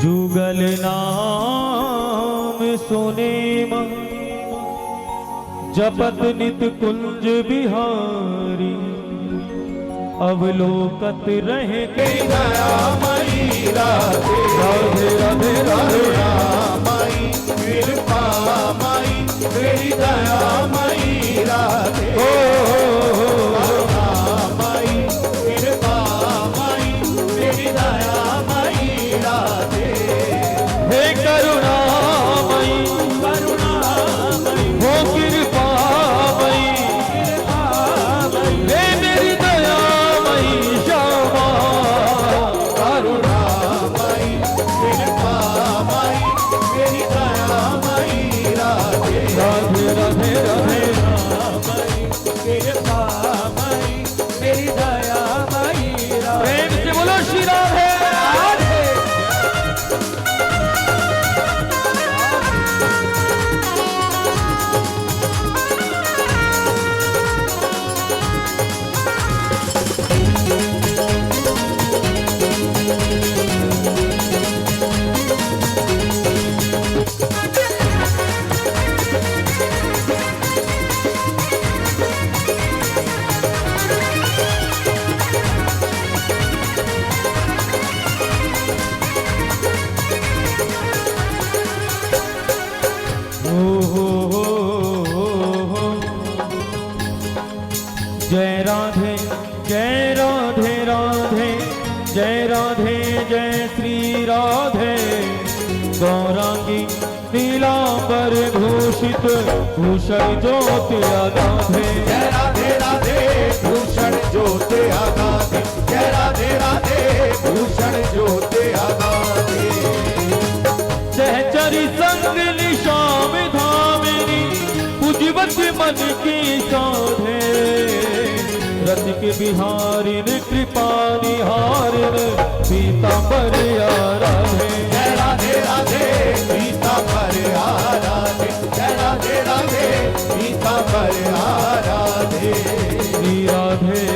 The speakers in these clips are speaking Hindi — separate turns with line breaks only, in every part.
जुगल नाम सुने जपत नित कुंज बिहारी अवलोकत रहे के
दयामयी राधे
राधे राधे राधे
रामाई कृपा माई तेरी दयामयी राधे रामाई कृपा माई तेरी दयामयी राधे
हे करुणामयी
करुणामयी
हो कृपामयी हे मेरी दयामयी श्यामा
करुणामयी कृपा माई तेरी दयामयी राधे
राधे राधे राधे
रामाई कृपा माई तेरी दयामयी राधे
प्रेम से बोलो श्री राधे जय राधे जय राधे राधे जय राधे जय श्री राधे गौरांगी नीलांबर भूषित भूषण ज्योति राधे
जय राधे राधे भूषण ज्योति आगाधे जय राधे राधे भूषण ज्योति आगाधे
सहचरी संग निशाम धामिनी पूजवत मन की साधे रसिक बिहारिन कृपा निहारिन पीतांबर राधे
जय राधे राधे पीतांबर आराधे जय राधे राधे पीतांबर आराधे
श्री राधे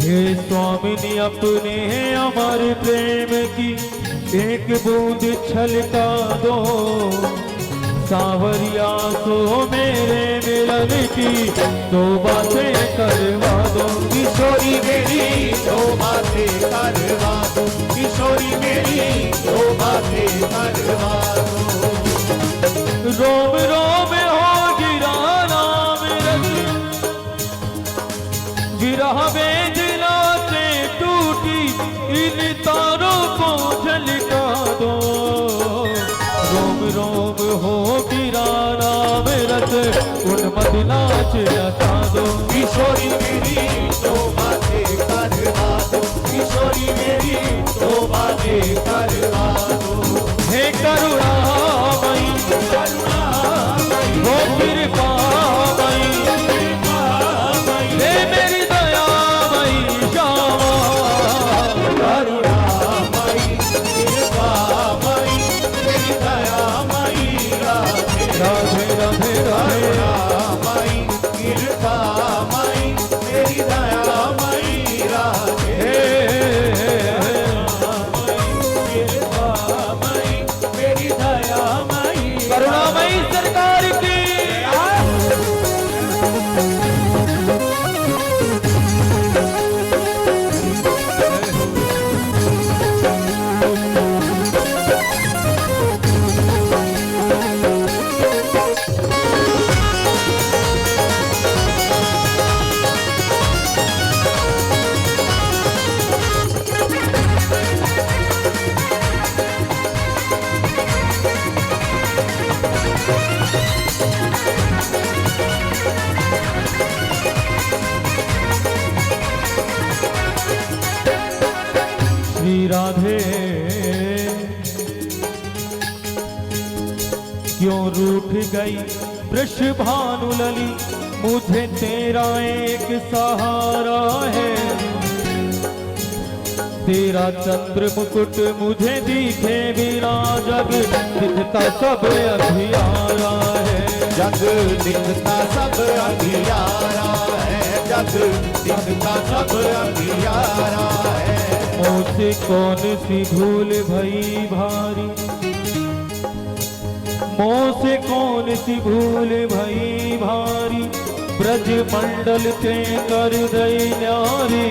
हे स्वामिनी अपने अमर प्रेम की एक बूंद छलका दो सांवरिया को मेरे मिलन की दो बातें करवा दो
किशोरी मेरी दो बातें करवा दो किशोरी मेरी दो बातें करवा दो
रोम रोम हो गिरा नाम रस विरह वेदना से टूटी इन तारों को झलका दो रोम रोम हो गिरा नाम रस उन्मद नाच नचा दो
किशोरी मेरी दो बातें करवा दो किशोरी मेरी दो बातें करवा दो
हे करुणामयी
करुणामयी
हो कृपामयी हे मेरी दयामयी श्यामा
करुणामयी कृपामयी तेरी दयामयी राधे
राधे राधे राधे
करुणामयी कृपामयी तेरी दयामयी राधे कृपामयी तेरी दयामयी
करुणामयी सरकार की श्री राधे क्यों रूठ गई वृषभानु लली मुझे तेरा एक सहारा है तेरा चंद्र मुकुट मुझे दिखे बिना जग दिखता सब अंधियारा है
जग दिखता सब अंधियारा है जग दिखता सब अंधियारा
से कौन सी भूल भई भारी, मोह से कौन सी भूल भई भारी, ब्रज मंडल ते कर दई न्यारी।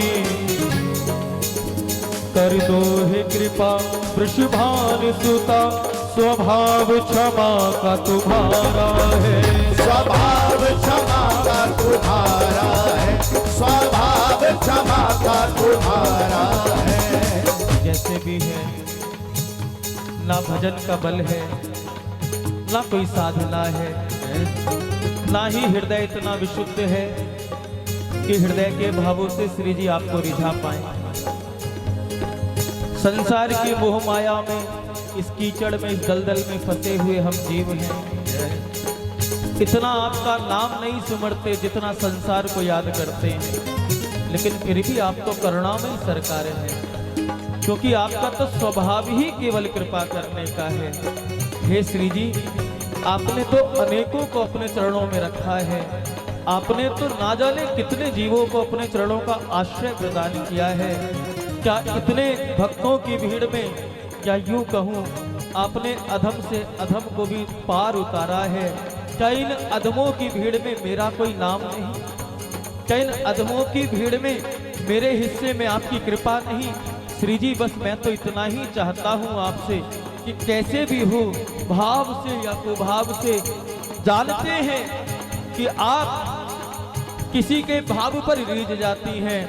कर दो है कृपा वृषभान सुता, स्वभाव क्षमा का तुम्हारा है।
स्वभाव क्षमा का तुम्हारा है, स्वभाव क्षमा का तुम्हारा है।
जैसे भी है, ना भजन का बल है, ना कोई साधना है, ना ही हृदय इतना विशुद्ध है कि हृदय के भावों से श्री जी आपको रिझा पाए। संसार की मोह माया में, इस कीचड़ में, इस दलदल में फंसे हुए हम जीव हैं। इतना आपका नाम नहीं सुमरते जितना संसार को याद करते हैं, लेकिन फिर भी आप तो करुणामय सरकार है, क्योंकि आपका तो स्वभाव ही केवल कृपा करने का है। हे श्री जी, आपने तो अनेकों को अपने चरणों में रखा है। आपने तो ना जाने कितने जीवों को अपने चरणों का आश्रय प्रदान किया है। क्या इतने भक्तों की भीड़ में, क्या यूं कहूं, आपने अधम से अधम को भी पार उतारा है। क्या इन अधमों की भीड़ में मेरा कोई नाम नहीं? क्या इन अधमों की भीड़ में मेरे हिस्से में आपकी कृपा नहीं? श्री जी, बस मैं तो इतना ही चाहता हूँ आपसे कि कैसे भी हो, भाव से या कुभाव से, जानते हैं कि आप किसी के भाव पर रीझ जाती हैं,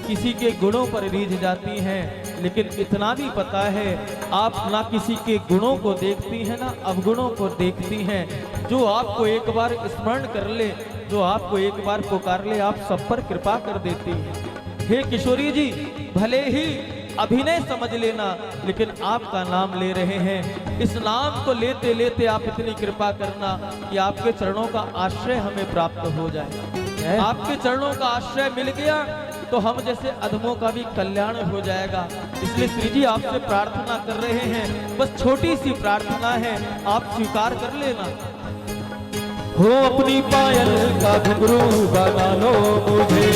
किसी के गुणों पर रीझ जाती हैं, लेकिन इतना भी पता है आप ना किसी के गुणों को देखती हैं ना अवगुणों को देखती हैं। जो आपको एक बार स्मरण कर ले, जो आपको एक बार पुकार ले, आप सब पर कृपा कर देती हैं। हे किशोरी जी, भले ही अभिनय समझ लेना, लेकिन आपका नाम ले रहे हैं। इस नाम को लेते लेते आप इतनी कृपा करना कि आपके चरणों का आश्रय हमें प्राप्त हो जाए। आपके चरणों का आश्रय मिल गया तो हम जैसे अधमों का भी कल्याण हो जाएगा। इसलिए श्री जी आपसे प्रार्थना कर रहे हैं, बस छोटी सी प्रार्थना है, आप स्वीकार कर लेना। हो अपनी पायल का घुंघरू बना लो मुझे,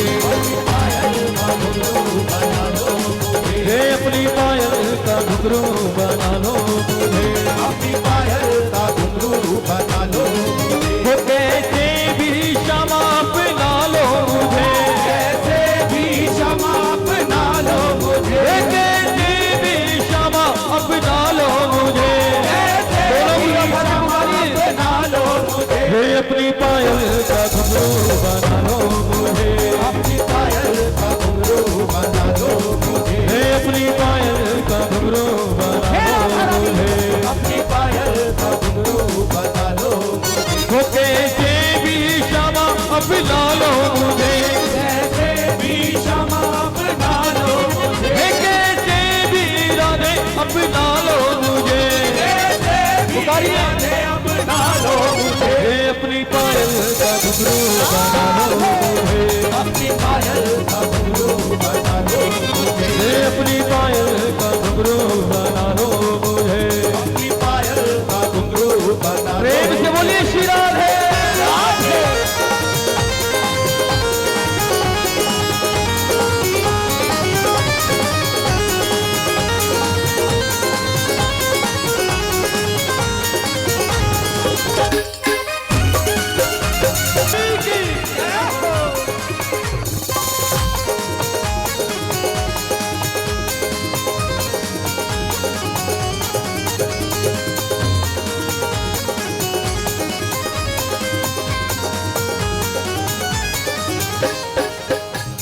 हे अपनी पायल का घुंघरू बना लो मुझे,
अपनी पायल का घुंघरू बना लो मुझे।
हो कैसे भी क्षमा अपना लो मुझे,
कैसे भी क्षमा अपना लो मुझे,
कैसे भी क्षमा अपना लो मुझे,
कैसे भी क्षमा अपना लो मुझे।
हे अपनी पायल का घुंघरू बना लो मुझे,
अपनी पायल का घुंघरू बना लो मुझे,
हे अपनी पायल का घुंघरू बना लो मुझे,
अपनी पायल का घुंघरू बना लो मुझे।
हो कैसे भी क्षमा अपना लो मुझे,
कैसे भी क्षमा अपना लो मुझे,
हे कैसे भी राधे अपना लो मुझे,
कैसे भी राधे अपना लो मुझे।
हे अपनी पायल का घुंघरू बना लो मुझे,
अपनी पायल का घुंघरू बना लो मुझे,
हे अपनी पायल का घुंघरू बना लो मुझे।
अपनी पायल का घुंघरू बना लो।
प्रेम से बोलिए श्री राधे राधे।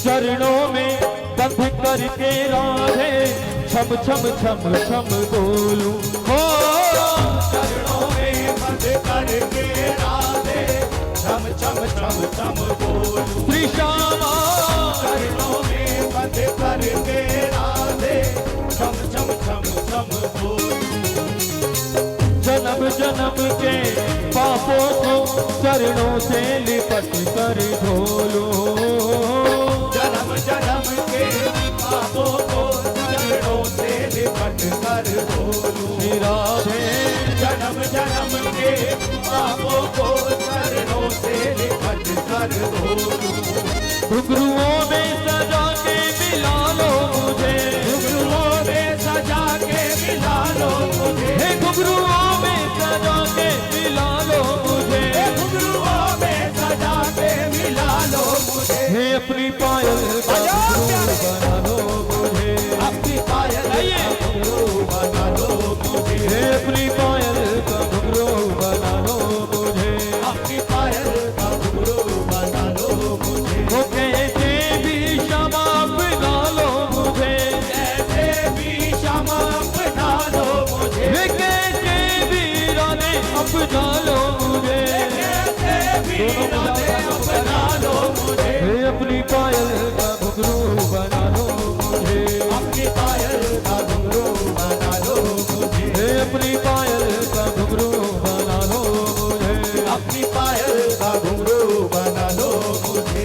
चरणों में बंध करके राधे, छम छम छम छम बोलूं। हो
चरणों में बंद करके राधे, छम छम छम छम बोलूं।
श्री श्यामा
चरणों में बंद करके राधे, छम छम छम छम बोलूं।
जन्म जन्म के पापों को चरणों से लिपट कर धोलो,
जन्म जन्म के पापों को चरणों से लिपट कर धोलूं।
श्री राधे
जन्म जन्म के पापों को चरणों से लिपट कर धोलूं।
घुंघरुओं में सजा के मिला लो मुझे,
घुंघरुओं में
अपनी पायल का घुंघरू बना लो मुझे,
अपनी पायल का घुंघरू बना लो मुझे,
हे अपनी पायल का घुंघरू बना लो मुझे,
अपनी पायल का घुंघरू बना लो मुझे।
वो कहते भी क्षमा अपना लो मुझे,
कैसे भी क्षमा अपना लो मुझे,
वे कहते भी राने अपना लो मुझे,
कैसे भी राधे अपना लो मुझे,
हे अपनी पायल का घुंघरू बना लो मुझे,
अपनी पायल का घुंघरू बना लो मुझे,
हे अपनी पायल का घुंघरू बना लो मुझे।
अपनी पायल का घुंघरू बना लो मुझे।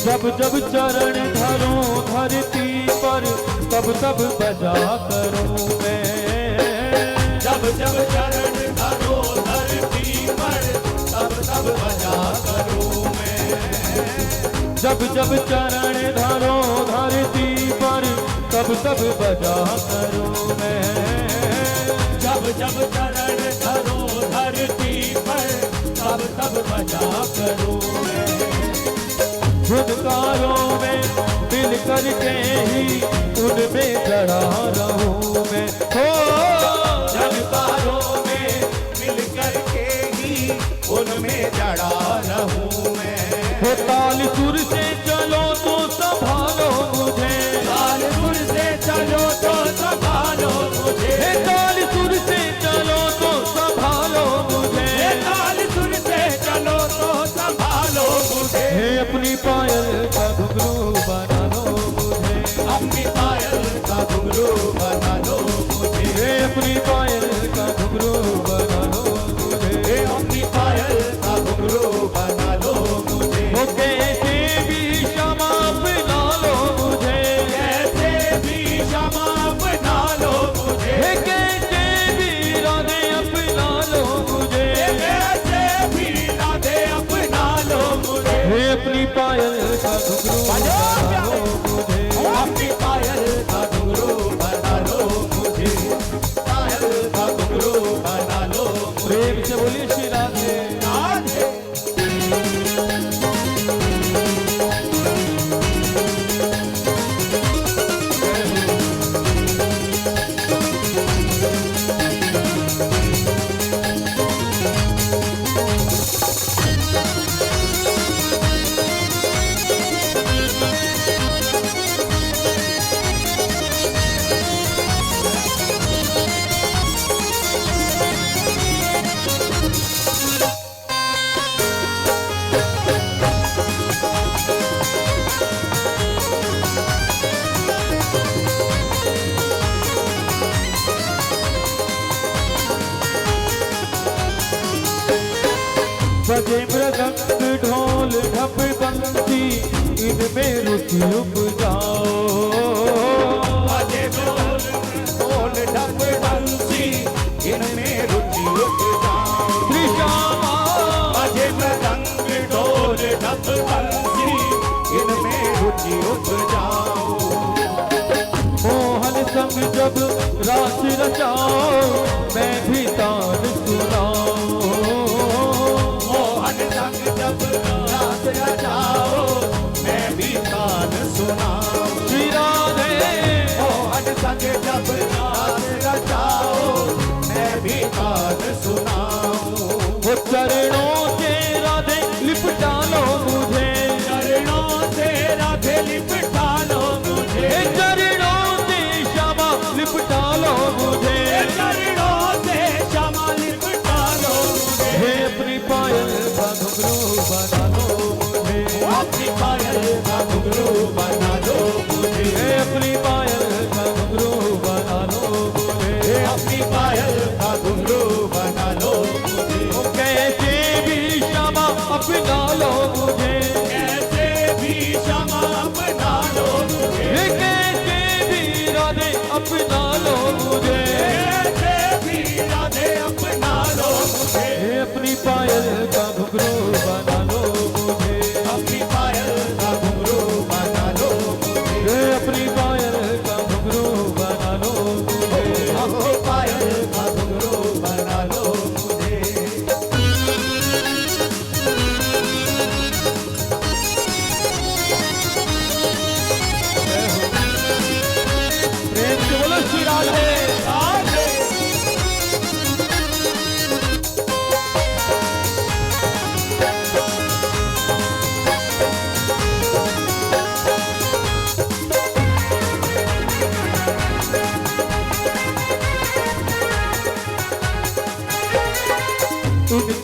जब जब चरण धरूं धरती पर तब तब बजा करूं मैं,
जब जब चरण धरो धरती पर तब तब बजा करूं मैं,
जब जब चरण धरो धरती पर तब तब बजा करूं मैं,
जब जब चरण धरो धरती पर तब तब बजा करूं मैं,
झुनकारों में मिल करके ही उनमें जड़ा रहूं मैं, हो
झनकारों में मिल करके ही उनमें जड़ा रहूं मैं,
हो ताल सुर से चलो तो संभालो मुझे,
ताल सुर से चलो तो संभालो मुझे,
हे ताल सुर से चलो तो संभालो मुझे,
हे ताल सुर से चलो तो संभालो मुझे,
हे अपनी पायल का घुंघरू बना लो मुझे,
अपनी पायल का घुंघरू बना लो मुझे,
हे अपनी पायल का घुंघरू बना लो मुझे,
हे अपनी पायल का घुंघरू बना लो मुझे,
वो कहते भी क्षमा अपना लो मुझे,
कैसे भी क्षमा अपना लो मुझे,
हे कहते भी राधे अपना लो मुझे,
कैसे भी राधे अपना लो मुझे,
हे अपनी पायल का घुंघरू बना लो मुझे,
अपनी पायल का घुंघरू बना लो मुझे, पायल का घुंघरू बना लो मुझे।
प्रेम से बोलिए श्री राधे।
राधे
बजे मृदंग ढोल ढप बंसी इनमें रुचि उपजाओ,
बजे ढोल ढोल ढप बंसी इनमें रुचि उपजाओ,
श्री श्यामा
बजे मृदंग ढोल ढप बंसी इनमें रुचि उपजाओ,
मोहन संग जब रास रचाओ मैं भी तान सुनाऊं,
मोहन संग जब रास रचाओ मैं भी तान सुनाऊं,
श्री राधे
मोहन संग जब रास रचाओ मैं भी तान सुनाऊं,
वो चरणों से राधे लिपटा लो मुझे,
चरणों से राधे लिपटा लो मुझे,
हे चरणों से श्यामा लिपटा लो मुझे,
चरणों से क्षमा लिपटा लो मुझे,
हे अपनी पायल का घुंघरू बना लो मुझे,
अपनी पायल का घुंघरू बना लो मुझे,
हे अपनी पायल का घुंघरू बना लो मुझे,
अपनी पायल का घुंघरू बना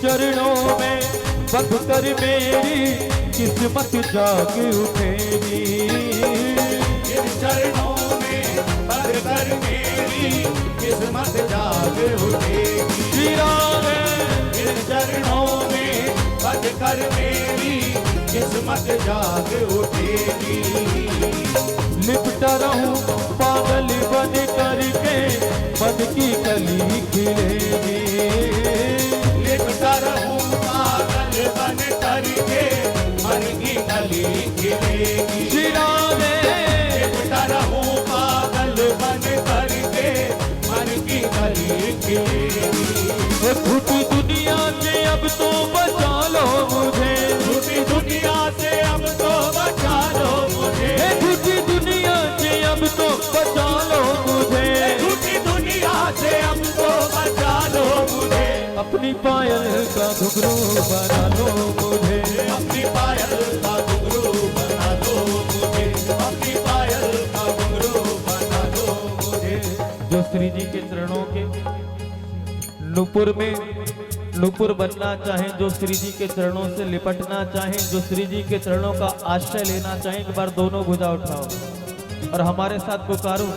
चरणों में बंध कर मेरी किस्मत जाग उठेगी।
इन चरणों में बंध कर मेरी किस्मत जाग उठेगी।
श्री राम
इन चरणों में बंध कर मेरी किस्मत जाग उठेगी।
लिपटा रहूं पागल बन करके मन की कली खिलेगी।
लिपटा रहूं पागल बन करके मन की कली खिलेगी।
श्री राम
लिपटा रहूं पागल बन करके मन की कली खिलेगी।
झूठी दुनिया से अब तो बचा लो मुझे,
झूठी दुनिया से अब तो बचा लो मुझे।
झूठी दुनिया से अब तो बचा लो मुझे,
झूठी दुनिया से अब तो बचा लो मुझे।
अपनी पायल का घुंघरू बना लो मुझे,
अपनी पायल का घुंघरू बना लो मुझे। अपनी पायल का घुंघरू बना लो मुझे।
जो श्री जी के चरणों के नूपुर में नूपुर बनना चाहें, जो श्री जी के चरणों से लिपटना चाहें, जो श्री जी के चरणों का आश्रय लेना चाहें, एक बार दोनों भुजा उठाओ और हमारे साथ पुकारो,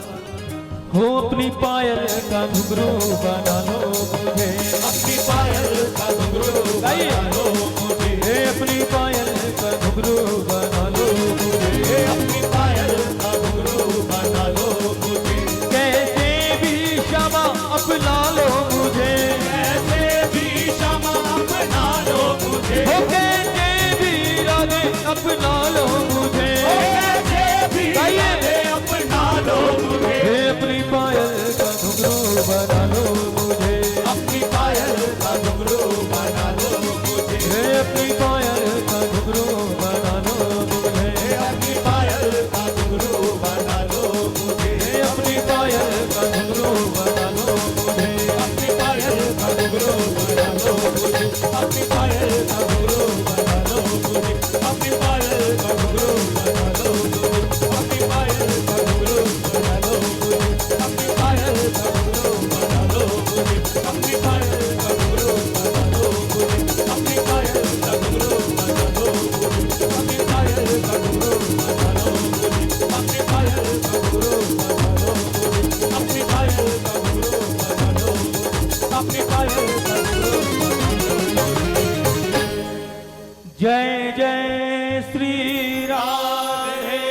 हो अपनी पायल का घुंघरू बना लो मुझे।
अपनी पायल का घुंघरू बना लो मुझे।
अपनी पायल का घुंघरू बना लो मुझे।
अपनी पायल का घुंघरू बना लो मुझे।
कैसे भी क्षमा अपना लो मुझे,
कैसे भी क्षमा अपना लो मुझे।
हो कैसे भी राधे अपना लो मुझे।
कैसे भी राधे अपना लो मुझे।
अपनी पायल का घुंघरू बना लो मुझे।
अपनी पायल का घुंघरू बना लो मुझे।
अपनी पायल का घुंघरू बना लो मुझे।
अपनी पायल का घुंघरू बना लो मुझे।
अपनी पायल का घुंघरू बना लो मुझे।
अपनी पायल का घुंघरू बना लो मुझे। अपनी पायल का घुंघरू बना लो मुझे। अपनी पायल का घुंघरू बना लो मुझे। अपनी पायल का घुंघरू बना लो मुझे। अपनी पायल का घुंघरू बना लो मुझे। अपनी पायल का घुंघरू बना लो मुझे। अपनी पायल का घुंघरू बना लो मुझे। अपनी पायल का घुंघरू बना लो मुझे। अपनी पायल का घुंघरू बना लो मुझे। अपनी पायल का घुंघरू बना लो मुझे। अपनी पायल का घुंघरू बना लो मुझे।
जय जय श्री राधे,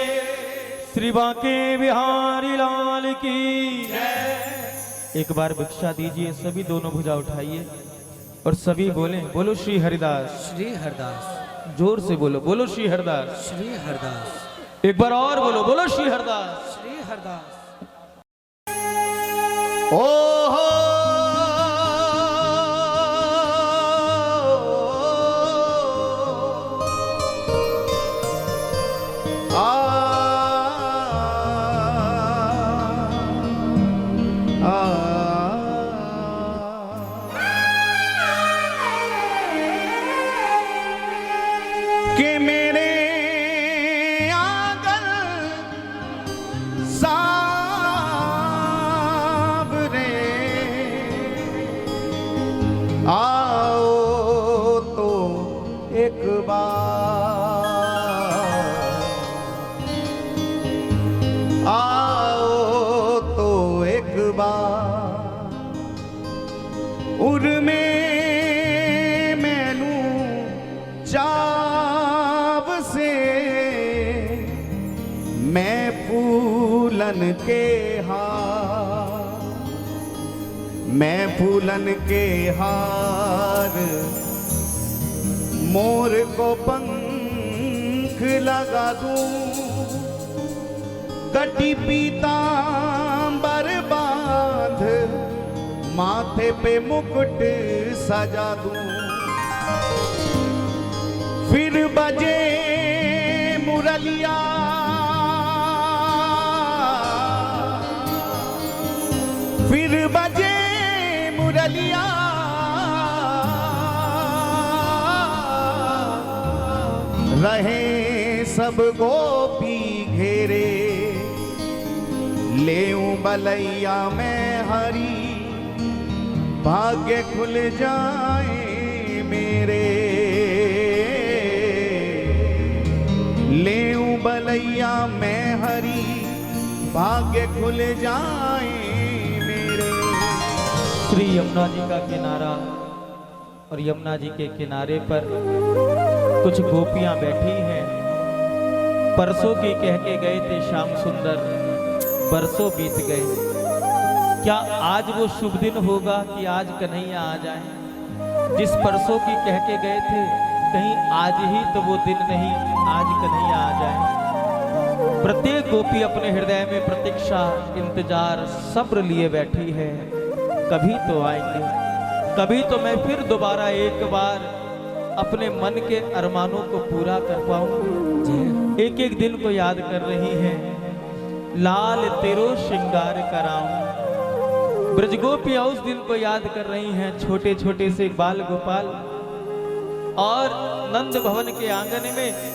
श्री बांके बिहारी लाल की। एक बार भिक्षा दीजिए, सभी दोनों भुजा उठाइए और सभी बोलें, बोलो श्री हरिदास।
श्री हरदास।
जोर से बोलो, बोलो श्री हरिदास।
श्री हरदास।
एक बार और बोलो, बोलो श्री हरिदास।
श्री हरदास।
ओ हो आ कि मेरे आंगन सावरे आओ तो एक बार, आओ तो एक बार उर में मैनू चाव से मैं फूलन के हार, मैं फूलन के हार मोर को पंख लगा दूं, कटी पीतांबर बांध माथे पे मुकुट सजा दूं, फिर बजे मुरलिया फिर बजे मुरलिया रहे सब गोपी घेरे, लेऊं बलैया में हरी भाग्य खुल जाए
मैया मैं हरी भाग्य खुल जाए मेरे।
श्री यमुना जी का किनारा और यमुना जी के किनारे पर कुछ गोपियां बैठी हैं। परसों की कह के गए थे श्याम सुंदर, बरसों बीत गए। क्या आज वो शुभ दिन होगा कि आज कन्हैया आ जाए? जिस परसों की कह के गए थे, कहीं आज ही तो वो दिन नहीं, आज कन्हैया आ जाए। प्रत्येक गोपी अपने हृदय में प्रतीक्षा, इंतजार, सब्र लिए बैठी है। कभी तो आएंगे, कभी तो मैं फिर दोबारा एक बार अपने मन के अरमानों को पूरा कर पाऊंगी। एक एक दिन को याद कर रही हैं। लाल तेरो श्रृंगार कराऊं। ब्रजगोपियां उस दिन को याद कर रही हैं। छोटे छोटे से बाल गोपाल और नंद भवन के आंगन में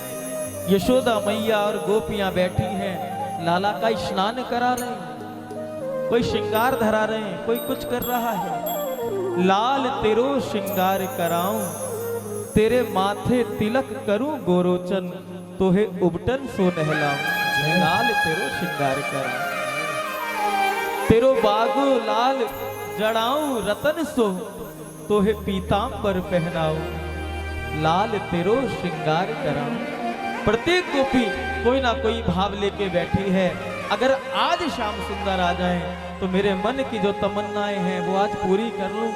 यशोदा मैया और गोपियां बैठी हैं। लाला का स्नान करा रहे हैं, कोई श्रृंगार धरा रहे हैं, कोई कुछ कर रहा है। लाल तेरो श्रृंगार कराऊं, तेरे माथे तिलक करूं गोरोचन, तोहे उबटन सो नहलाऊं। लाल तेरो श्रृंगार कराऊं, तेरो बागो लाल जड़ाऊं रतन सो, तोहे पीतांबर पहनाऊं। लाल तेरो श्रृंगार कराऊं। प्रत्येक गोपी कोई ना कोई भाव लेके बैठी है। अगर आज श्याम सुंदर आ जाएं तो मेरे मन की जो तमन्नाएं हैं वो आज पूरी कर लूं।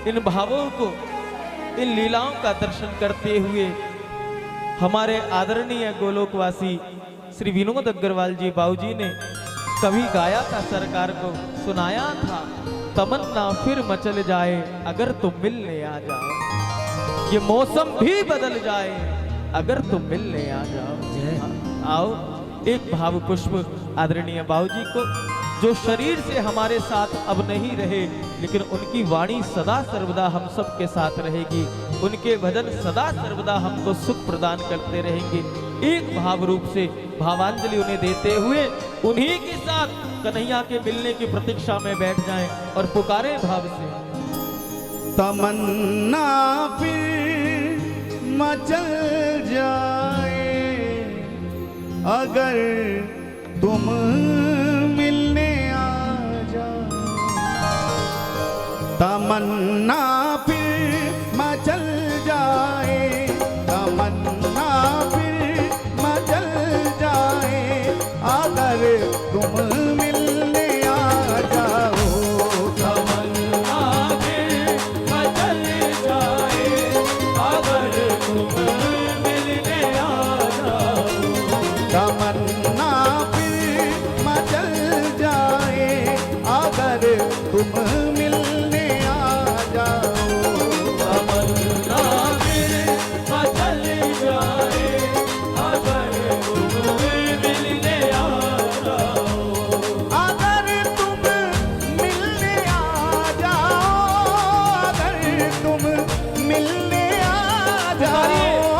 इन भावों को, इन लीलाओं का दर्शन करते हुए हमारे आदरणीय गोलोकवासी श्री विनोद अग्रवाल जी बाबूजी ने कभी गाया था, सरकार को सुनाया था। तमन्ना फिर मचल जाए अगर तुम मिलने आ जाओ, ये मौसम भी बदल जाए अगर तुम मिलने आ जाओ। आओ एक भाव पुष्प आदरणीय बाबूजी को, जो शरीर से हमारे साथ अब नहीं रहे, लेकिन उनकी वाणी सदा सर्वदा हम सब के साथ रहेगी। उनके भजन सदा सर्वदा हमको सुख प्रदान करते रहेंगे। एक भाव रूप से भावांजलि उन्हें देते हुए उन्हीं के साथ कन्हैया के मिलने की प्रतीक्षा में बैठ जाएं और पुकारे भाव से।
तमन्ना फिर मचल जाए अगर तुम मिलने आ जाओ। तमन्ना फिर मचल जाए, तमन्ना फिर मचल जाए अगर तुम मिलने आ जाओ।
तमन्ना फिर मचल जाए अगर तुम मिलने आ जाओ।
तमन्ना फिर मचल जाए अगर तुम मिलने आ जाओ।
तमन्ना फिर मचल जाए अगर तुम मिलने आ जाओ।
अगर तुम मिलने आ जाओ, अगर तुम मिलने आ जाओ।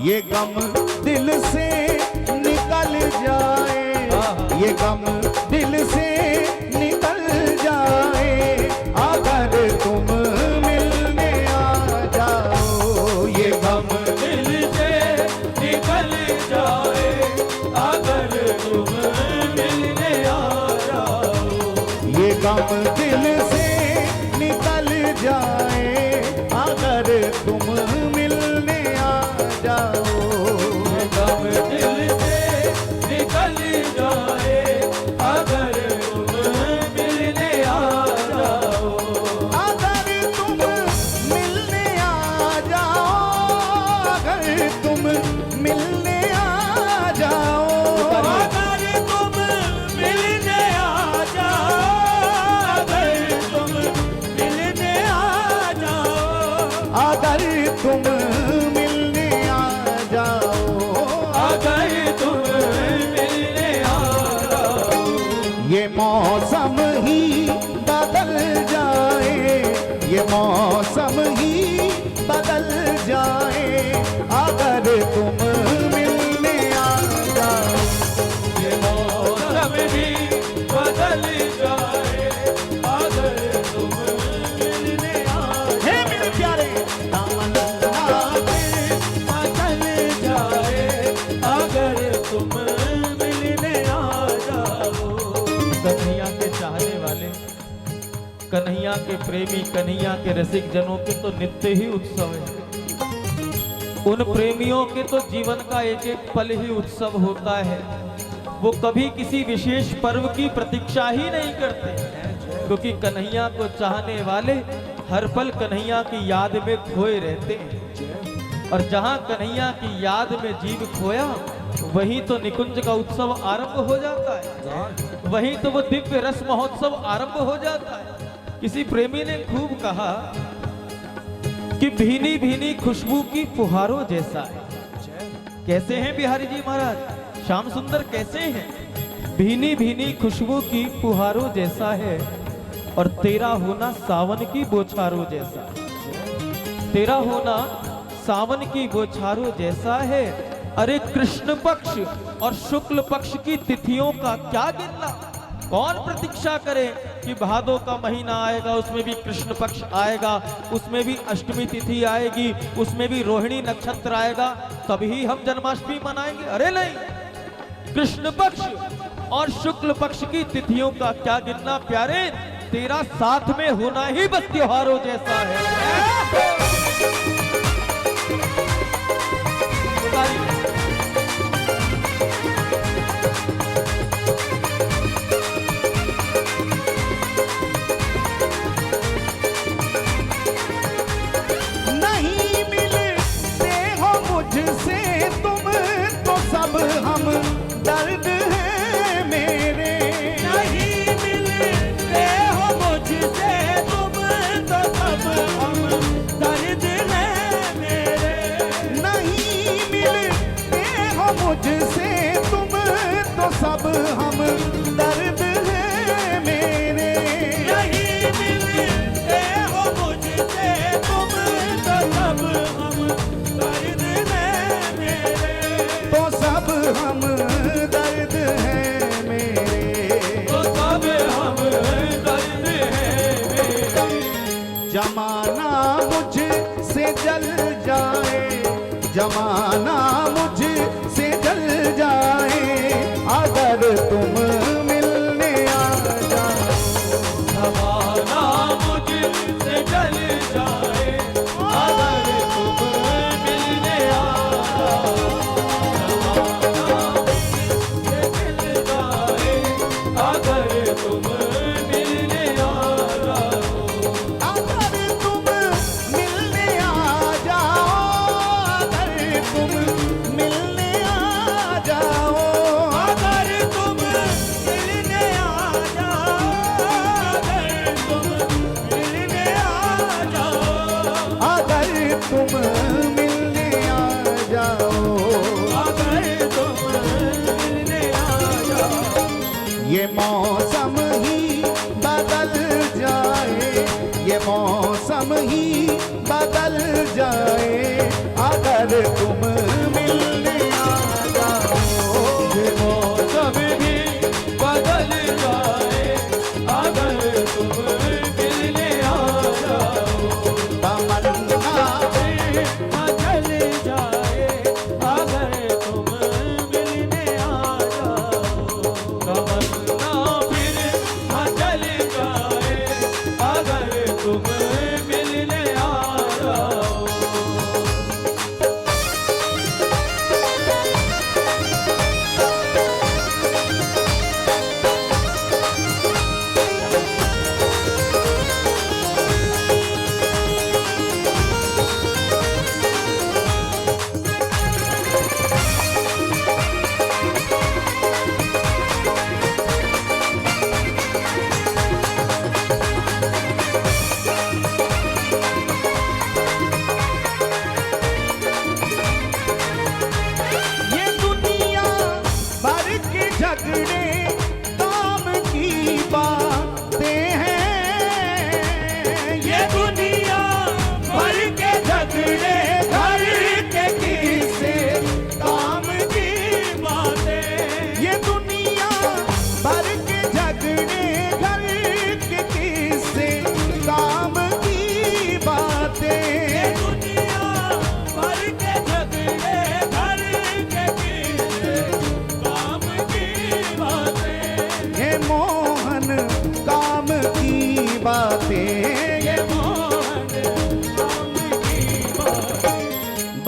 ये गम दिल से निकल जाए, ये गम दिल से निकल जाए, अगर तुम मिलने आ जाओ। ये गम
दिल से निकल जाए अगर तुम मिलने आ जाओ।
ये गम दिल से निकल जाए, अगर तुम मिलने आ जाओ।
ये गम दिल से निकल जाए अगर तुम मिलने आ जाओ।
अगर तुम मिलने आ जाओ, अगर तुम मिलने आ जाओ,
अगर तुम मिलने आ जाओ, अगर तुम मिलने आ जाओ,
अगर तुम मिलने आ जाओ,
अगर तुम मिलने आ जाओ।
ये मौसम ही बदल जाए, ये मौसम ही बदल जाए, अगर तुम मिलने आ जाओ।
ये मौसम भी बदल जाए अगर तुम मिलने आ
हे मेरे प्यारे तमन्ना
बदल जाए अगर तुम मिलने आ जाओ।
कन्हैया के चाहने वाले, कन्हैया के प्रेमी, कन्हैया के रसिक जनों के तो नित्य ही उत्सव है। उन प्रेमियों के तो जीवन का एक एक पल ही उत्सव होता है। वो कभी किसी विशेष पर्व की प्रतीक्षा ही नहीं करते, क्योंकि कन्हैया को चाहने वाले हर पल कन्हैया की याद में खोए रहते हैं। और जहां कन्हैया की याद में जीव खोया, वहीं तो निकुंज का उत्सव आरंभ हो जाता है, वहीं तो वो दिव्य रस महोत्सव आरंभ हो जाता है। किसी प्रेमी ने खूब कहा कि भीनी भीनी खुशबू की फुहारों जैसा है। कैसे हैं बिहारी जी महाराज, श्याम सुंदर कैसे हैं? भीनी भीनी खुशबू की फुहारों जैसा है, और तेरा होना सावन की बौछारों जैसा। तेरा होना सावन की बौछारों जैसा है। अरे कृष्ण पक्ष और शुक्ल पक्ष की तिथियों का क्या गिनना, कौन प्रतीक्षा करे कि भादों का महीना आएगा, उसमें भी कृष्ण पक्ष आएगा, उसमें भी अष्टमी तिथि आएगी, उसमें भी रोहिणी नक्षत्र आएगा, तभी हम जन्माष्टमी मनाएंगे। अरे नहीं, कृष्ण पक्ष और शुक्ल पक्ष की तिथियों का क्या गिनना प्यारे, तेरा साथ में होना ही बस त्योहारों जैसा है।
नहीं मिलते हो मुझसे तुम तो सब हम दर्द है मेरे।
नहीं मिलते हो मुझसे तुम तो सब हम दर्द है मेरे।
नहीं मिलते हो मुझसे तुम तो सब हम दर्द है मेरे।
नहीं मिलते हो मुझसे तुम तो सब हम दर्द है मेरे।
तो सब हम दर्द है मेरे।
तो सब हम दर्द है मेरे।
जमाना मुझसे जल जाए, जमाना मुझसे जल जाए, अगर तुम मिलने आ जाओ।
जमाना मुझसे जल जाए अगर तुम मिलने आ जाओ। जमाना मुझसे जल जाए अगर तुम मिलने आ जाओ।
अगर तुम मिलने आ जाओ, अगर तुम मिलने आ जाओ,
अगर तुम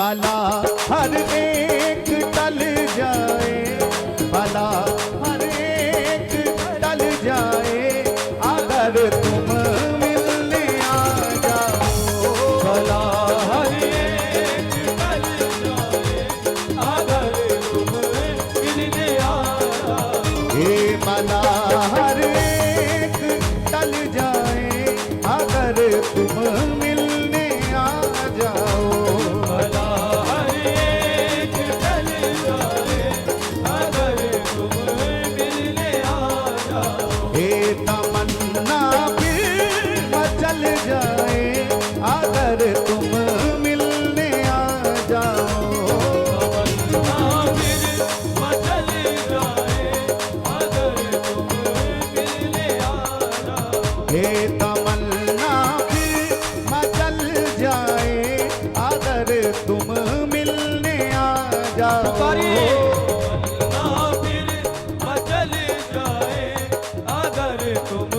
भला हर एक टल जाए, भला हर एक टल जाए, अगर तुम मिलने आ जाओ।
भला हर एक टल जाए, अगर तुम मिलने आ जाओ।
हे भला हर एक टल जाए, अगर तुम मिलने आ जाओ।
भला हर एक टल जाए, अगर तुम मिलने आ जाओ।
हे तमन्ना फिर मचल जाए, अगर तुम मिलने आ जाओ।
तमन्ना फिर मचल जाए, अगर तुम मिलने आ जाओ।
हे तमन्ना फिर मचल जाए, अगर तुम मिलने आ जाओ।
तमन्ना फिर मचल जाए, अगर तुम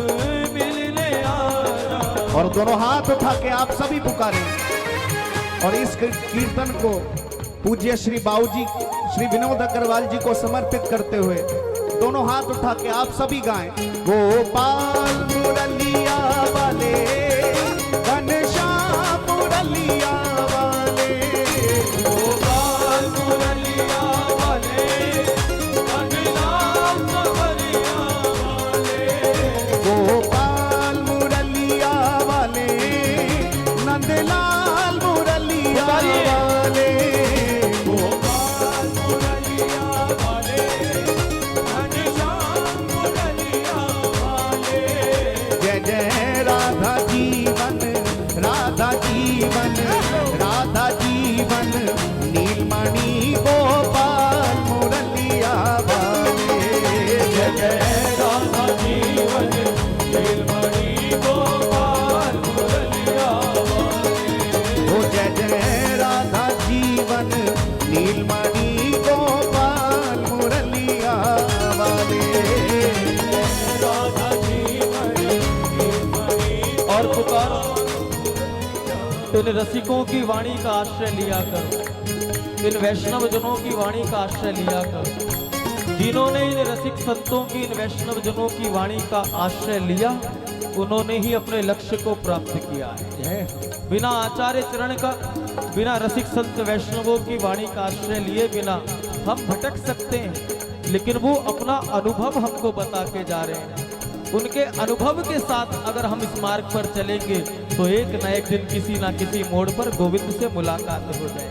मिलने आ जाओ।
और दोनों हाथ उठा के आप सभी पुकारें और इस कीर्तन को पूज्य श्री बाऊजी श्री विनोद अग्रवाल जी को समर्पित करते हुए दोनों हाथ उठा के आप सभी गाएं। गोपाल मुरलिया वाले, घनश्याम मुरलिया वाले,
गोपाल मुरलिया वाले, घनश्याम मुरलिया वाले।
गोपाल मुरलिया वाले, नंदलाल मुरलिया वाले।
गोपाल मुरलिया वाले, घनश्याम मुरलिया वाले।
जय जय राधा जीवन, राधा जीवन, राधा जीवन, नीलमणि गोपाल मुरलिया वाले। जय जय
राधा जीवन, नीलमणि गोपाल मुरलिया वाले।
ओ जय जय राधा जीवन, नीलमणि गोपाल मुरलिया वाले।
राधा जीवन, नीलमणि
और पुकारो, इन रसिकों की वाणी का आश्रय लिया करो, इन वैष्णव जनों की वाणी का आश्रय लिया करो। जिन्होंने इन रसिक संतों की, इन वैष्णव जनों की वाणी का आश्रय लिया, उन्होंने ही अपने लक्ष्य को प्राप्त किया है। बिना आचार्य चरण का, बिना रसिक संत वैष्णवों की वाणी का आश्रय लिए बिना हम भटक सकते हैं, लेकिन वो अपना अनुभव हमको बता के जा रहे हैं। उनके अनुभव के साथ अगर हम इस मार्ग पर चलेंगे तो एक न एक दिन किसी ना किसी मोड़ पर गोविंद से मुलाकात हो जाए।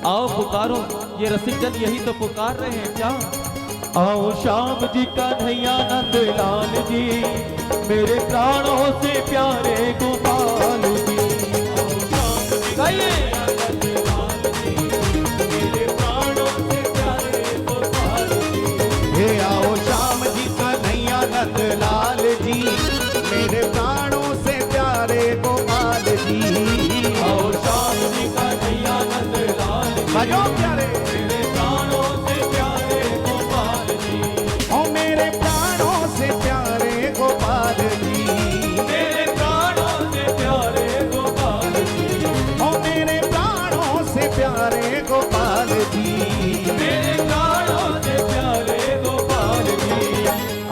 आओ पुकारो, ये रसिक जन यही तो पुकार रहे हैं क्या? आओ श्याम जी का नैया नंद लाल जी, मेरे प्राणों से प्यारे गोपाल जी। गाइए।
मेरे प्राणों से प्यारे गोपाल जी।
हे आओ श्याम जी का नैया नंद लाल जी, मेरे प्राणों से प्यारे गोपाल जी।
आओ श्याम जी का नैया नंद लाल जी,
बजो प्यारे।
मेरे प्राणों से प्यारे गोपाल जी।
ओ मेरे प्राणों से प्यारे गोपाल जी,
मेरे प्राणों से प्यारे गोपाल जी।
ओ मेरे प्राणों से प्यारे गोपाल जी।
मेरे प्राणों से प्यारे गोपाल जी।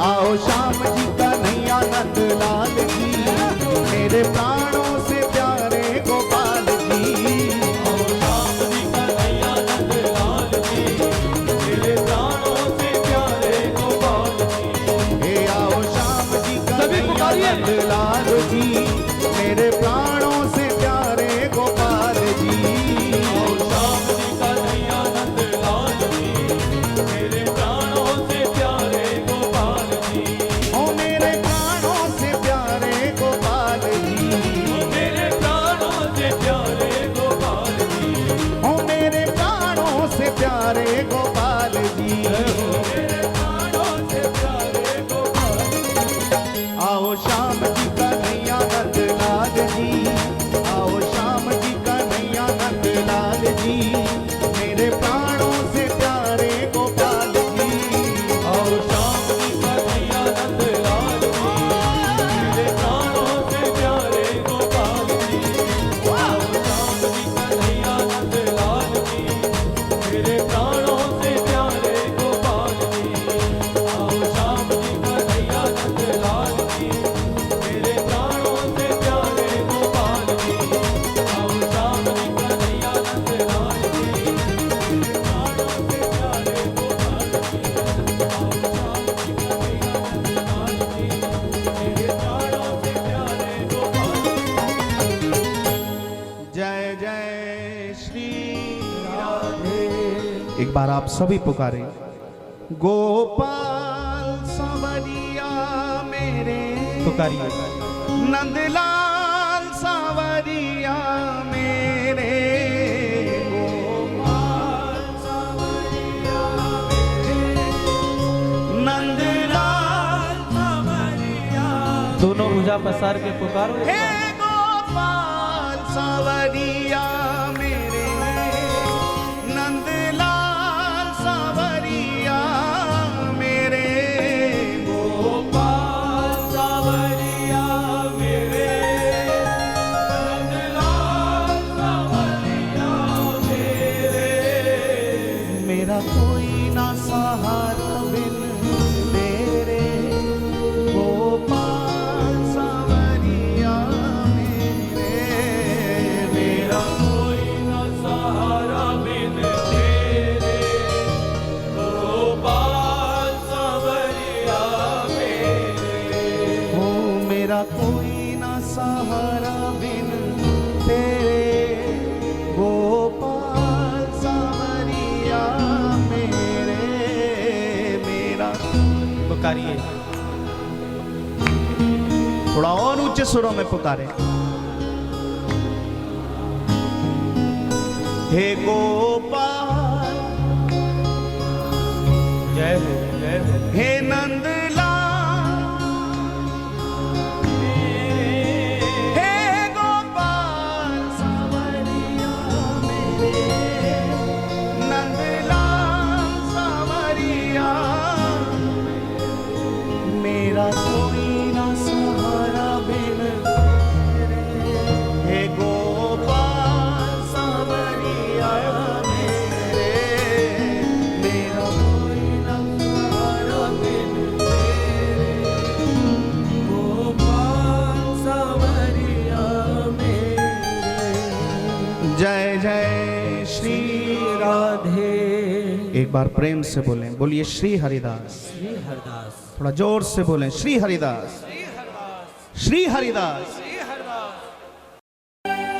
आओ श्याम जी का नैया नंद लाल जी, मेरे प्राणों से प्यारे गोपाल जी।
आओ श्याम जी का नैया नंद लाल जी, मेरे प्राणों से प्यारे गोपाल जी।
हे आओ श्याम जी का
सभी
नैया
पुकारिए।
नंद लाल जी, मेरे प्राणों से प्यारे गोपाल जी।
आओ श्याम जी का नैया नंद लाल जी, मेरे प्राणों से प्यारे गोपाल जी।
ओ मेरे प्राणों से प्यारे गोपाल जी,
मेरे प्राणों से प्यारे गोपाल जी।
ओ मेरे प्राणों से प्यारे गोपाल जी।
मेरे प्राणों से प्यारे गोपाल जी।
आओ श्याम जी का नैया नंद लाल जी, आओ श्याम जी का नैया नंद लाल जी, मेरे प्राणों से प्यारे गोपाल जी।
आओ श्याम जी का नैया नंद लाल जी, मेरे प्राणों से प्यारे गोपाल जी। आओ श्याम जी का नैया नंद लाल
एक बार आप सभी पुकारे, गोपाल सांवरिया मेरे,
पुकारिए।
नंदलाल सांवरिया मेरे, गोपाल सांवरिया मेरे, नंदलाल सांवरिया,
दोनों भुजा पसार के पुकारो।
हे गोपाल सांवरिया मेरे, नंदलाल सांवरिया मेरे, गोपाल सांवरिया मेरे, नंदलाल सांवरिया मेरे, मेरा कोई ना सहारा बिन तेरे, गोपाल सांवरिया मेरे, मेरा कोई ना सहारा बिन तेरे, गोपाल सांवरिया मेरे, ओ मेरा कोई ना सहारा बिन तेरे, गोपाल सांवरिया मेरे, मेरा।
पुकारिए।
थोड़ा और ऊंचे सुरों में पुकारे, हे गोपाल,
जय हो, जय हो।
हे नंदलाल, हे गोपाल सांवरिया मेरे, नंदलाल सांवरिया, मेरा कोई ना सहारा बिन तेरे, हे गोपाल सांवरिया मेरे, मेरा कोई ना सहारा बिन तेरे, गोपाल सांवरिया मेरे। जय जय श्री राधे। एक बार प्रेम से बोलें, बोलिए श्री हरिदास।
श्री हरदास।
थोड़ा जोर से बोलें, श्री हरिदास, श्री हरिदास।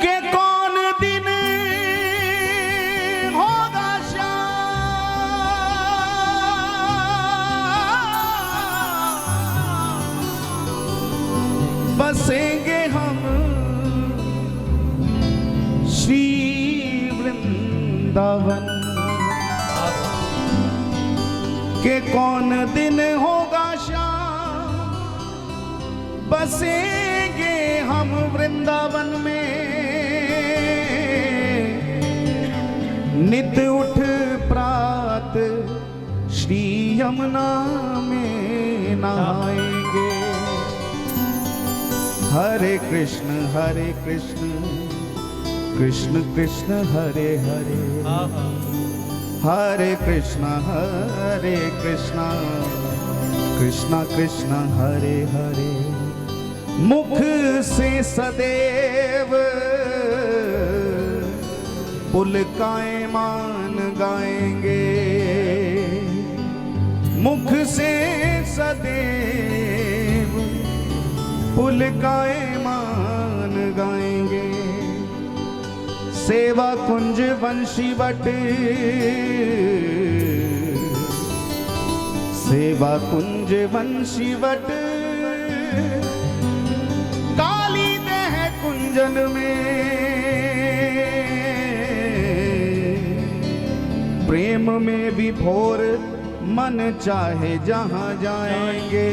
के कौन दिन होगा श्याम, बसेंगे हम श्री वृंदावन, के कौन दिन होगा श्याम, बसेंगे हम वृंदावन में, नित उठ प्रात श्री यमुना में नहाएंगे। हरे कृष्ण कृष्ण कृष्ण हरे हरे, हरे कृष्ण कृष्ण कृष्ण हरे हरे। मुख से सदैव पुलकायमान गाएंगे, मुख से सदैव पुलकायमान गाएंगे। सेवा कुंज वंशीवट, सेवा कुंज वंशीवट, काली देह कुंजन में, प्रेम में विभोर मन चाहे जहां जाएंगे,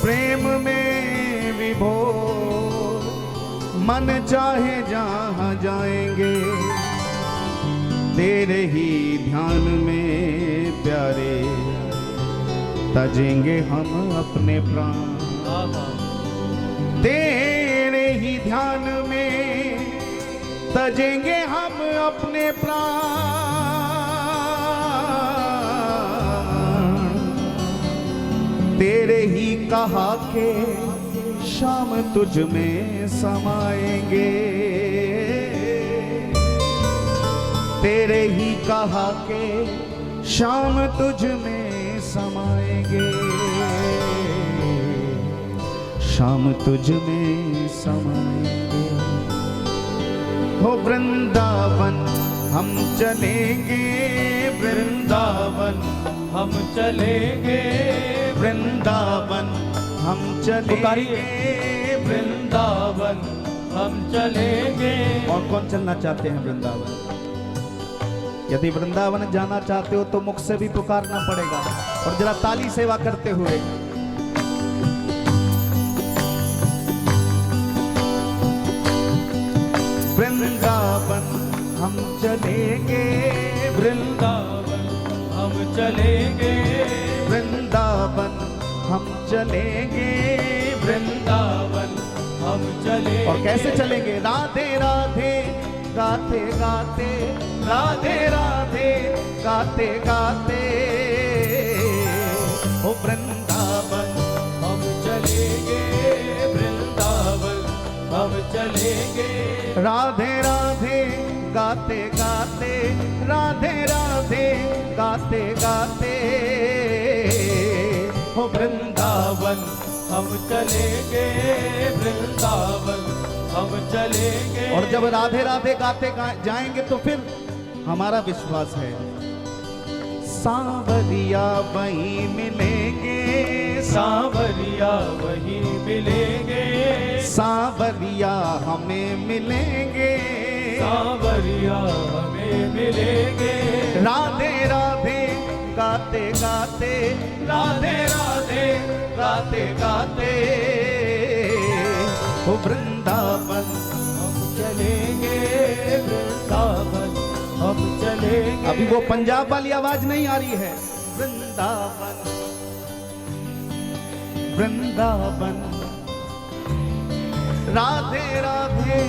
प्रेम में विभोर मन चाहे जहां जाएंगे। तेरे ही ध्यान में प्यारे तजेंगे हम अपने प्राण, तेरे ही ध्यान में तजेंगे हम अपने प्राण। तेरे ही कहा के शाम तुझ में समाएंगे, तेरे ही कहा के शाम तुझ में समाएंगे, शाम तुझ में समाएंगे। हो वृंदावन हम चलेंगे, वृंदावन
हम चलेंगे,
वृंदावन हम चलेंगे,
वृंदावन हम चलेंगे।
और कौन चलना चाहते हैं वृंदावन? यदि वृंदावन जाना चाहते हो तो मुख से भी पुकारना पड़ेगा। और जरा ताली सेवा करते हुए वृंदावन हम चलेंगे,
वृंदावन हम चलेंगे,
वृंदावन हम चलेंगे,
वृंदावन हम चलेंगे।
और कैसे चलेंगे? राधे राधे गाते गाते, राधे राधे गाते गाते, ओ वृंदावन
हम चलेंगे, वृंदावन हम चलेंगे।
राधे राधे गाते गाते, राधे राधे गाते गाते, ओ
वृंदावन हम चलेंगे, वृंदावन हम चलेंगे।
और जब राधे राधे गाते जाएंगे तो फिर हमारा विश्वास है सांवरिया वहीं मिलेंगे,
सांवरिया वहीं मिलेंगे,
सांवरिया हमें मिलेंगे,
सांवरिया हमें मिलेंगे।
राधे राधे गाते गाते, राधे राधे गाते गाते, ओ वृंदावन
हम चलेंगे, वृंदावन हम चलेंगे।
अभी वो पंजाब वाली आवाज नहीं आ रही है। वृंदावन वृंदावन राधे राधे,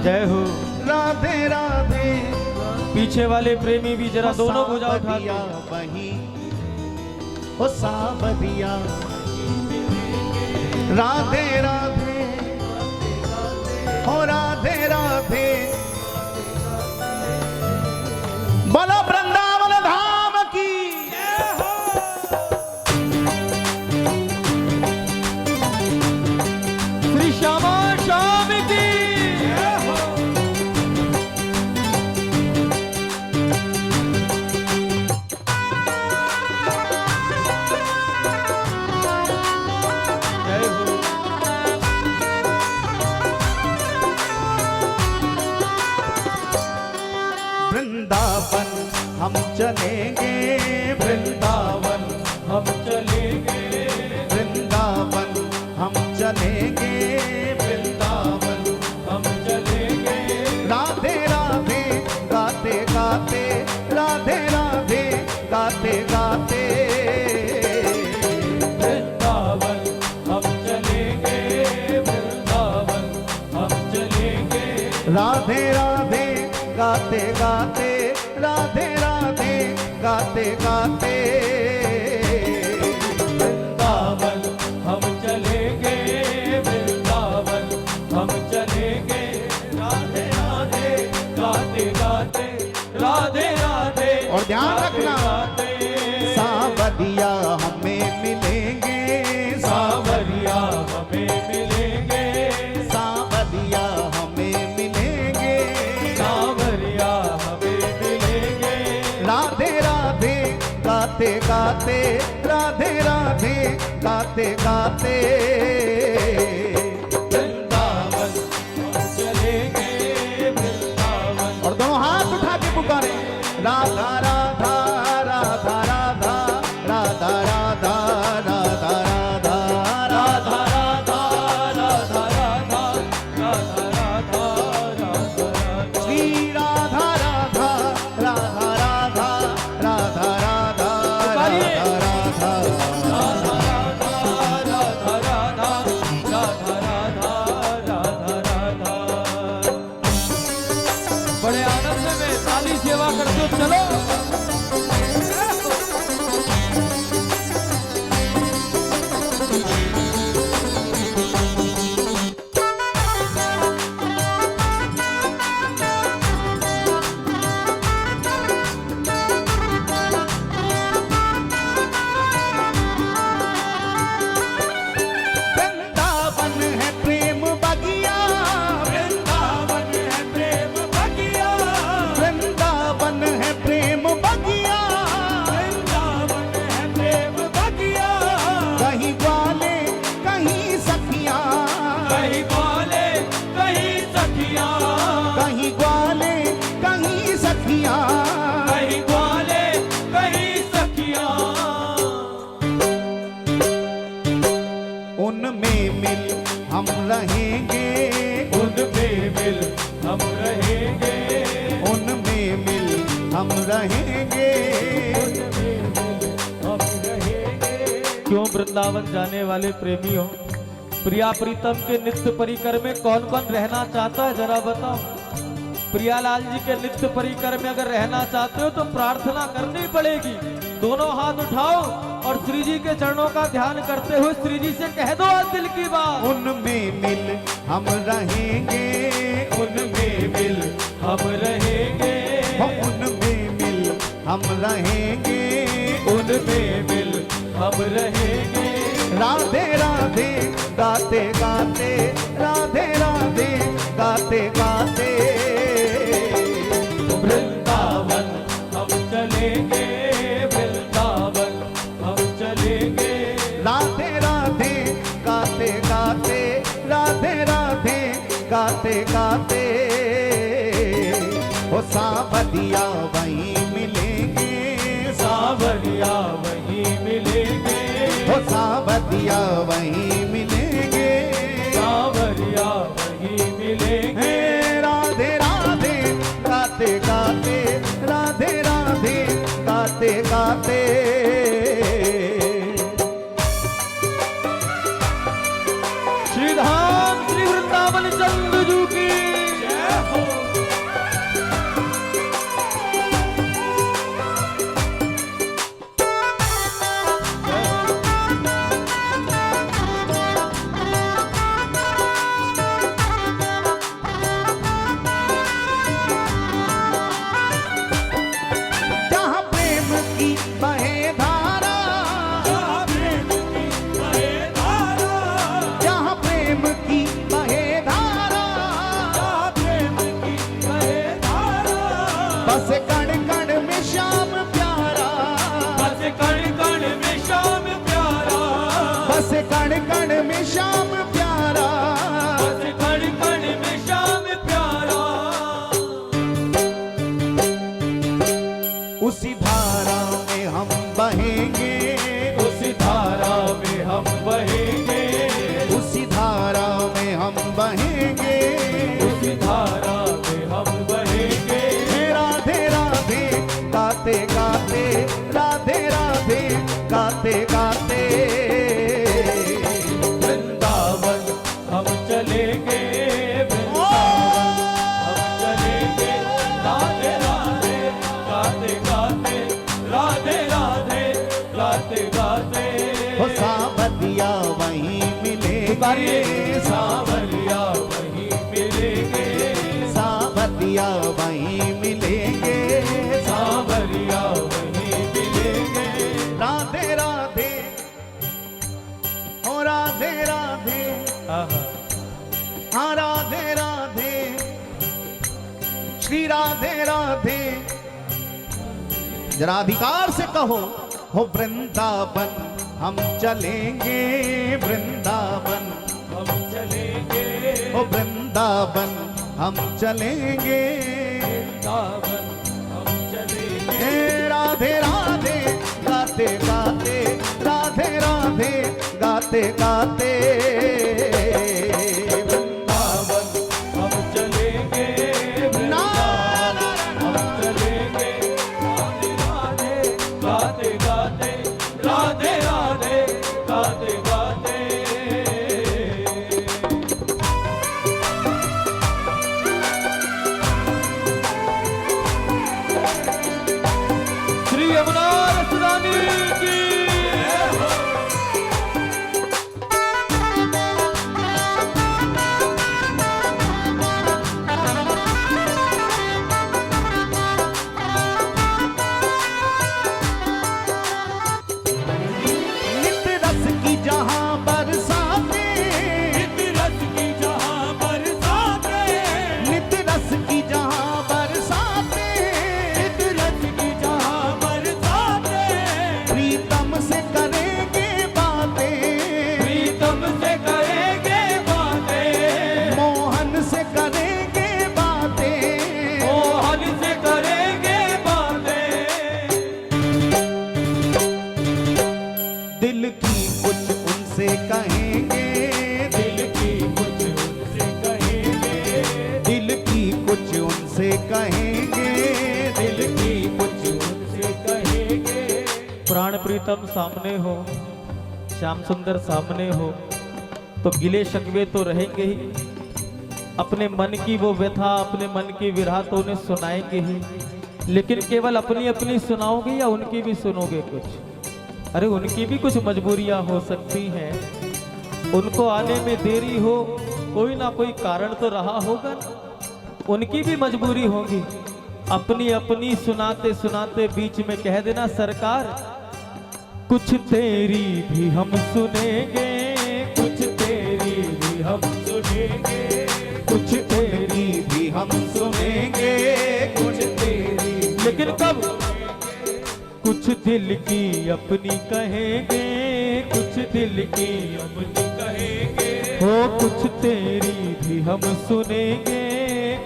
जय हो।
राधे राधे
पीछे वाले प्रेमी भी जरा दोनों भुजा उठा
सांवरिया वहीं, ओ सांवरिया राधे राधे, ओ राधे राधे, बोलो वृंदावन धाम की।
श्री श्यामा श्याम की। जय हो।
वृंदावन हम चलेंगे,
वृंदावन हम चलेंगे,
वृंदावन हम चलेंगे,
वृंदावन हम चलेंगे।
राधे राधे गाते गाते, राधे राधे गाते गाते,
वृंदावन हम चलेंगे, वृंदावन हम चलेंगे।
राधे राधे गाते गाते, राधे राधे गाते गाते,
वृंदावन हम चलेंगे, वृंदावन हम चलेंगे। राधे राधे गाते गाते, राधे राधे।
और ध्यान रखना
गाते
सांवरिया हमें मिलेंगे,
सांवरिया हमें मिलेंगे,
सांवरिया हमें मिलेंगे,
सांवरिया हमें मिलेंगे।
राधे राधे गाते गाते, राधे राधे गाते गाते,
वृंदावन हम चलेंगे, वृंदावन।
और दोनों हाथ उठा के पुकारे राधा राधा राधा राधा राधा राधा राधा राधा राधा,
राधा राधा राधा राधा राधा राधा राधा।
श्री राधा राधा राधा राधा राधा राधा राधा राधा,
राधा राधा राधा राधा राधा
हम रहेंगे,
उनमें मिल हम रहेंगे।
हम रहेंगे।
क्यों वृंदावन जाने वाले प्रेमियों, प्रिया प्रीतम के नित्य परिकर में कौन कौन रहना चाहता है जरा बताओ। प्रियालाल जी के नित्य परिकर में अगर रहना चाहते हो तो प्रार्थना करनी पड़ेगी। दोनों हाथ उठाओ और श्री जी के चरणों का ध्यान करते हुए श्री जी से कह दो आज दिल की बात।
उनमें मिल हम रहेंगे,
उनमें मिल हम रहेंगे,
उनमें मिल हम रहेंगे।
उनमें मिल हम रहेंगे।
राधे राधे गाते गाते, राधे राधे गाते गाते,
वृंदावन हम चलेंगे, वृंदावन हम चलेंगे।
राधे राधे गाते गाते, राधे राधे गाते गाते, ओ सावरिया वहीं मिलेंगे,
सावरिया वहीं मिलेंगे,
ओ सावरिया वहीं मिलेंगे,
सावरिया वहीं मिलेंगे।
हे राधे राधे गाते गाते, राधे राधे गाते गाते।
श्री धाम श्री वृंदावन चंद्र जू की
जय हो।
जहाँ प्रेम की बहे धारा,
जहाँ प्रेम की बहे धारा,
जहाँ प्रेम की बहे धारा,
जहाँ प्रेम की बहे धारा,
बस कण कण में श्याम प्यारा,
बस कण कण में श्याम प्यारा,
बस कण कण में श्याम प्यारा।
बस कण कण में श्याम प्यारा।
उसी धारा में हम बहेंगे,
उसी धारा में हम बहेंगे,
उसी धारा में हम बहेंगे।
उसी धारा में हम बहेंगे।
हे राधे राधे गाते गाते, राधे राधे गाते गाते,
वृंदावन हम चलेंगे, वृंदावन हम चलेंगे। राधे राधे गाते गाते, राधे राधे गाते गाते,
ओ सावरिया वहीं मिलेंगे,
सावरिया वहीं मिलेंगे,
सावरिया वहीं मिलेंगे।
सावरिया वहीं मिलेंगे।
राधे राधे, ओ राधे राधे,
आहा।
हाँ राधे राधे, श्री राधे राधे। जरा अधिकार से कहो, हो वृंदावन हम चलेंगे, वृंदावन,
हम चलेंगे,
हो वृंदावन हम चलेंगे।
वृंदावन हम चलेंगे।
हे राधे राधे गाते गाते, राधे राधे गाते गाते,
वृंदावन हम चलेंगे, वृंदावन हम चलेंगे। राधे राधे गाते गाते, राधे राधे गाते गाते।
श्री यमुना रसदानी की प्रीतम सामने हो, श्याम सुंदर सामने हो, तो गिले शिकवे तो रहेंगे ही। अपने मन की वो व्यथा, अपने मन की विरह तो उन्हें सुनाएंगे ही, लेकिन केवल अपनी अपनी सुनाओगे या उनकी भी सुनोगे कुछ? अरे उनकी भी कुछ मजबूरियां हो सकती हैं, उनको आने में देरी हो, कोई ना कोई कारण तो रहा होगा, उनकी भी मजबूरी होगी। अपनी अपनी सुनाते सुनाते बीच में कह देना सरकार कुछ तेरी भी हम सुनेंगे, कुछ तेरी भी हम सुनेंगे,
कुछ तेरी भी हम सुनेंगे, कुछ तेरी।
लेकिन कब? कुछ दिल की अपनी कहेंगे, कुछ दिल की अपनी कहेंगे, हो कुछ तेरी भी हम सुनेंगे,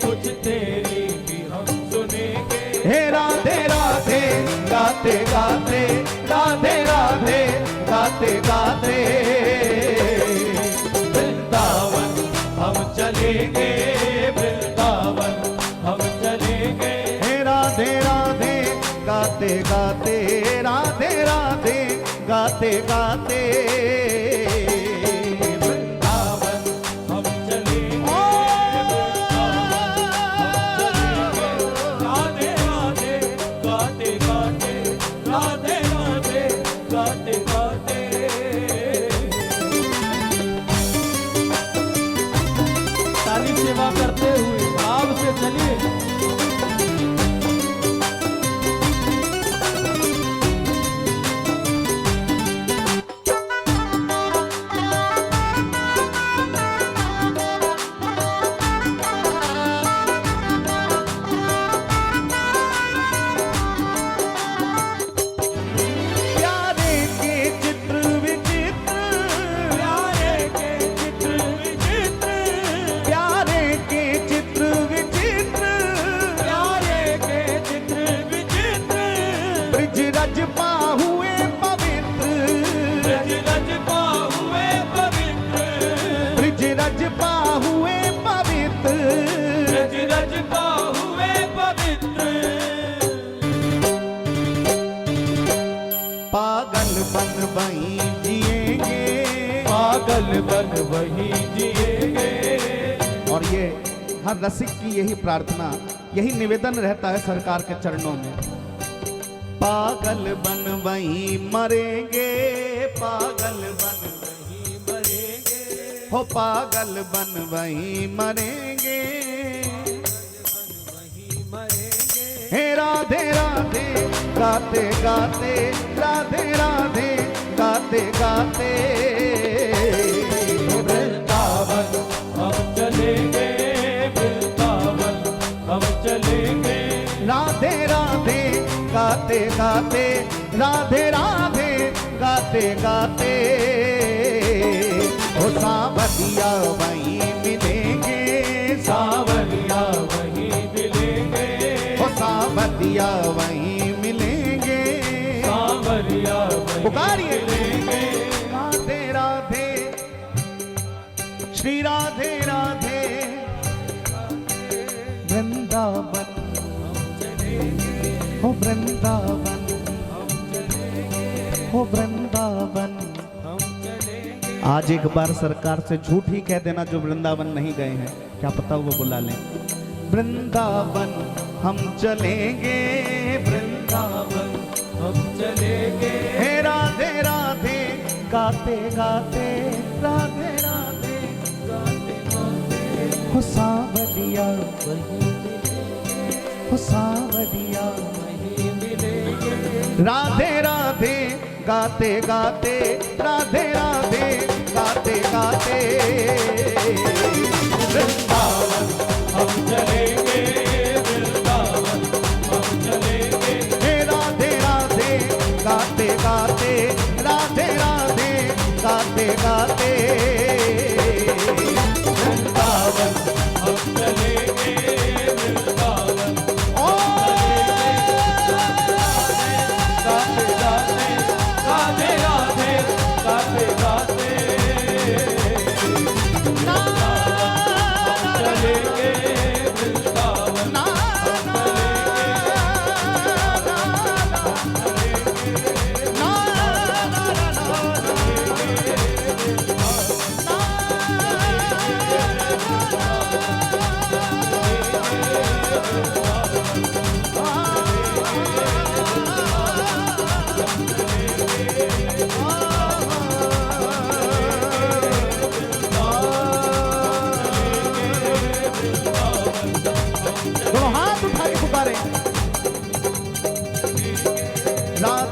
कुछ तेरी भी हम सुनेंगे।
हे राधे राधे गाते गाते, राधे राधे गाते गाते,
वृंदावन हम चलेंगे, वृंदावन हम चलेंगे।
हे राधे राधे गाते गाते, राधे राधे गाते गाते,
वृंदावन हम चलेंगे, राधे राधे गाते गाते, राधे राधे गाते गाते। सारी सेवा करते हुए भाव से चलिए।
प्यारे के चित्र विचित्र,
प्यारे के चित्र विचित्र,
प्यारे के चित्र विचित्र,
प्यारे के चित्र विचित्र,
ब्रिज रज हुए पवित्र,
ब्रज रज हुए पवित्र,
ब्रिज रज हुए पवित्र,
ब्रज रज हुए पवित्र।
पागल बन वहीं जिएंगे,
पागल बन वही जिएंगे।
और ये हर रसिक की यही प्रार्थना, यही निवेदन रहता है सरकार के चरणों में। पागल बन वहीं मरेंगे, पागल बन वहीं मरेंगे, हो पागल बन वहीं मरेंगे, हे राधे राधे गाते गाते, राधे राधे गाते गाते,
वृंदावन हम चलेंगे, वृंदावन हम चलेंगे।
राधे राधे गाते गाते, राधे राधे गाते गाते, ओ सावरिया वहीं मिलेंगे,
सावरिया वही मिलेंगे,
ओ सावरिया वहीं मिलेंगे,
सावरिया वही
पुकारिए
मिलेंगे।
राधे राधे श्री राधे राधे, वृंदावन हो वृंदावन, हो वृंदावन। आज एक बार सरकार से झूठ ही कह देना जो वृंदावन नहीं गए हैं, क्या पता वो बुला लें। वृंदावन हम चलेंगे, वृंदावन
हम चलेंगे,
हे राधे राधे गाते गाते, राधे राधे
गाते गाते,
हो सावरिया
वही मिलेंगे,
हो सावरिया,
वही मिलेंगे।
राधे राधे गाते गाते, राधे राधे गाते गाते,
वृंदावन हम चलेंगे, वृंदावन हम चलेंगे,
हे राधे राधे गाते गाते, राधे राधे गाते गाते,
वृंदावन हम चलेंगे, वृंदावन
ओ
गाते गाते, राधे राधे गाते गाते, हम चलेंगे, वृंदावन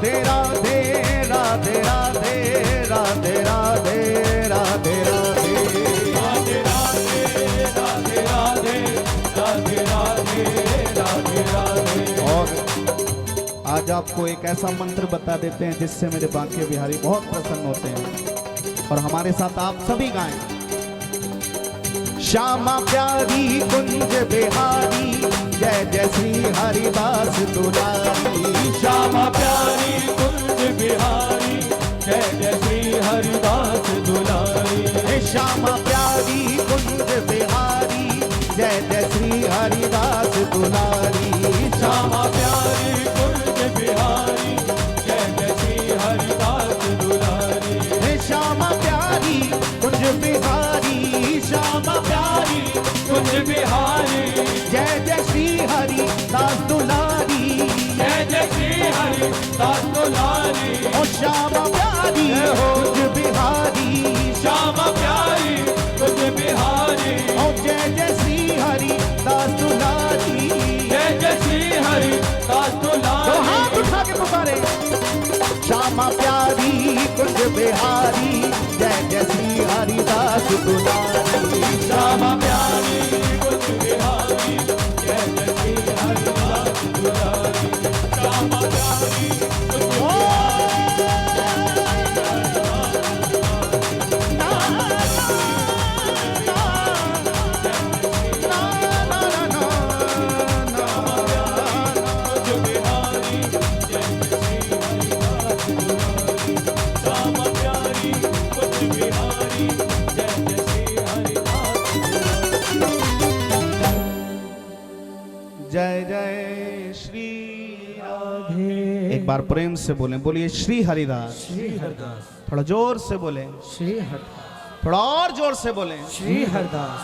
राधे राधे राधे राधे राधे राधे राधे राधे
राधे राधे राधे राधे राधे राधे राधे।
और आज आपको एक ऐसा मंत्र बता देते हैं जिससे मेरे बांके बिहारी बहुत प्रसन्न होते हैं और हमारे साथ आप सभी गाएं। श्यामा प्यारी कुंज बिहारी जय जय श्री हरिदास दुलारी।
श्यामा प्यारी कुंज बिहारी जय जय श्री हरिदास दुलारी।
श्यामा प्यारी कुंज बिहारी जय जय श्री हरिदास दुलारी।
श्यामा प्यारी कुंज बिहारी जय जय श्री हरिदास दुलारी।
श्यामा प्यारी कुंज बिहारी
श्यामा प्यारी कुंज बिहारी
जय जय श्री हरिदास दुलारी।
जय जय श्री हरिदास दुलारी।
ओ श्यामा प्यारी कुंज बिहारी
श्यामा प्यारी कुंज बिहारी
ओ जय जय श्री हरिदास दुलारी।
जय जय श्री हरिदास
तो
दुलारी।
हाथ उठा के पुकारे श्यामा प्यारी कुंज बिहारी जय जय श्री हरिदास दुलारी।
श्यामा प्यारी कुंज बिहारी जय जय श्री हरिदास दुलारी। श्यामा प्यारी कुंज बिहारी जय जय श्री हरिदास दुलारी। श्यामा प्यारी कुंज बिहारी जय जय श्री हरिदास दुलारी।
जय जय श्री राधे। एक बार प्रेम से बोलें, बोलिए श्री हरिदास।
श्री हरदास
थोड़ा जोर से बोलें,
श्री हरदास
थोड़ा और जोर से बोलें।
श्री हरदास